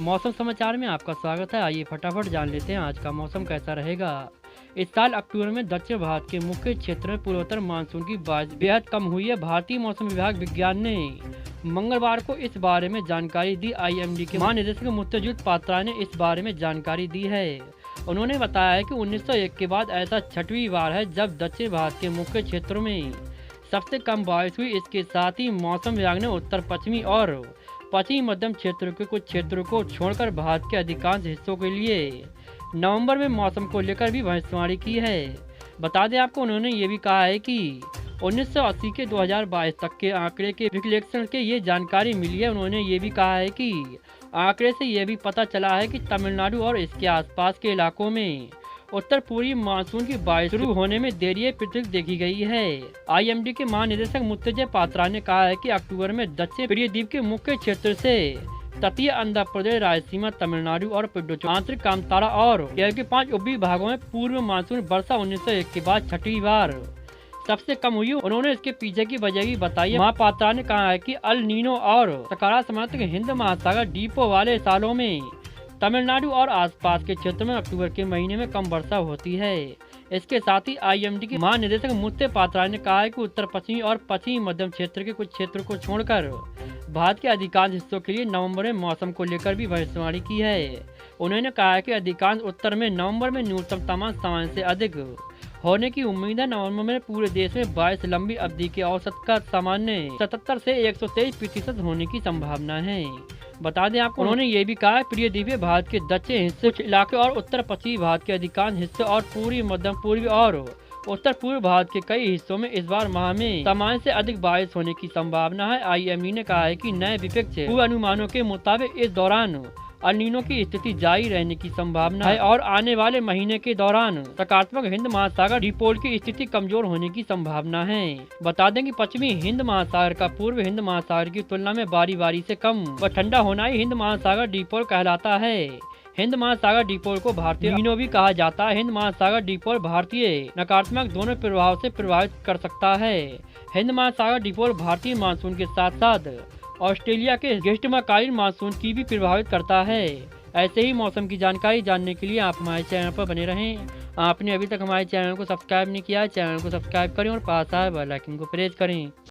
मौसम समाचार में आपका स्वागत है। आइए फटाफट जान लेते हैं आज का मौसम कैसा रहेगा। इस साल अक्टूबर में दक्षिण भारत के मुख्य क्षेत्र में पूर्वोत्तर मानसून की बारिश बेहद कम हुई है। भारतीय मौसम विभाग विज्ञान ने मंगलवार को इस बारे में जानकारी दी। आईएमडी के महानिदेशक मुत्तुजित पात्रा ने इस बारे में जानकारी दी है। उन्होंने बताया है कि 1901 के बाद ऐसा छठवीं बार है जब दक्षिण भारत के मुख्य क्षेत्रों में सबसे कम बारिश हुई। इसके साथ ही मौसम विभाग ने उत्तर पश्चिमी और पश्चिमी मध्यम क्षेत्रों के कुछ क्षेत्रों को छोड़कर भारत के अधिकांश हिस्सों के लिए नवंबर में मौसम को लेकर भी भविष्यवाणी की है। बता दें आपको, उन्होंने ये भी कहा है कि 1980 के 2022 तक के आंकड़े के विश्लेषण के ये जानकारी मिली है। उन्होंने ये भी कहा है कि आंकड़े से ये भी पता चला है कि तमिलनाडु और इसके आसपास के इलाकों में उत्तर पूर्वी मानसून की बारिश शुरू होने में देरी प्रतीत देखी गई है। आईएमडी के महानिदेशक मुत्तुजित पात्रा ने कहा है कि अक्टूबर में दक्षिण प्रियद्वीप के मुख्य क्षेत्र से तटीय आंध्र प्रदेश, रायलसीमा, तमिलनाडु और पुडुचेरी, आंतरिक कामतारा और केरल के 5 उपद्वीप भागों में पूर्व मानसून वर्षा 1901 के बाद छठी बार सबसे कम हुई। उन्होंने इसके पीछे की वजह भी बताई। महापात्रा ने कहा है कि अल नीनो और सकारात्मक हिंद महासागर द्वीपों वाले सालों में तमिलनाडु और आसपास के क्षेत्र में अक्टूबर के महीने में कम वर्षा होती है। इसके साथ ही आईएमडी के महानिदेशक मुत्तुजित पात्रा ने कहा है कि उत्तर पश्चिमी और पश्चिमी मध्यम क्षेत्र के कुछ क्षेत्रों को छोड़कर भारत के अधिकांश हिस्सों के लिए नवंबर में मौसम को लेकर भी भविष्यवाणी की है। उन्होंने कहा है कि अधिकांश उत्तर में नवंबर में न्यूनतम तापमान सामान्य से अधिक होने की उम्मीद है। नवंबर में पूरे देश में बारिश लंबी अवधि के औसत का सामान्य 77 से 123% होने की संभावना है। बता दें आपको, उन्होंने ये भी कहा है प्रियद्वीपीय भारत के दक्षिण हिस्से, कुछ इलाके और उत्तर पश्चिमी भारत के अधिकांश हिस्से और पूर्वी, मध्यम पूर्वी और उत्तर पूर्व भारत के कई हिस्सों में इस बार माह में सामान्य से अधिक बारिश होने की संभावना है। आईएमडी ने कहा है कि नए विपक्ष पूर्वानुमानों के मुताबिक इस दौरान अल नीनो की स्थिति जारी रहने की संभावना है और आने वाले महीने के दौरान सकारात्मक हिंद महासागर डिपोल की स्थिति कमजोर होने की संभावना है। बता दें कि पश्चिमी हिंद महासागर का पूर्व हिंद महासागर की तुलना में बारी बारी से कम व ठंडा होना ही हिंद महासागर डिपोल कहलाता है। हिंद महासागर डिपोल को भारतीय नीनो भी कहा जाता है। हिंद महासागर डिपोल भारतीय नकारात्मक दोनों प्रभाव से प्रभावित कर सकता है। हिंद महासागर डिपोल भारतीय मानसून के साथ साथ ऑस्ट्रेलिया के ग्रीष्मकालीन मानसून की भी प्रभावित करता है। ऐसे ही मौसम की जानकारी जानने के लिए आप हमारे चैनल पर बने रहें। आपने अभी तक हमारे चैनल को सब्सक्राइब नहीं किया है, चैनल को सब्सक्राइब करें और पास आए बेल आइकन को प्रेस करें।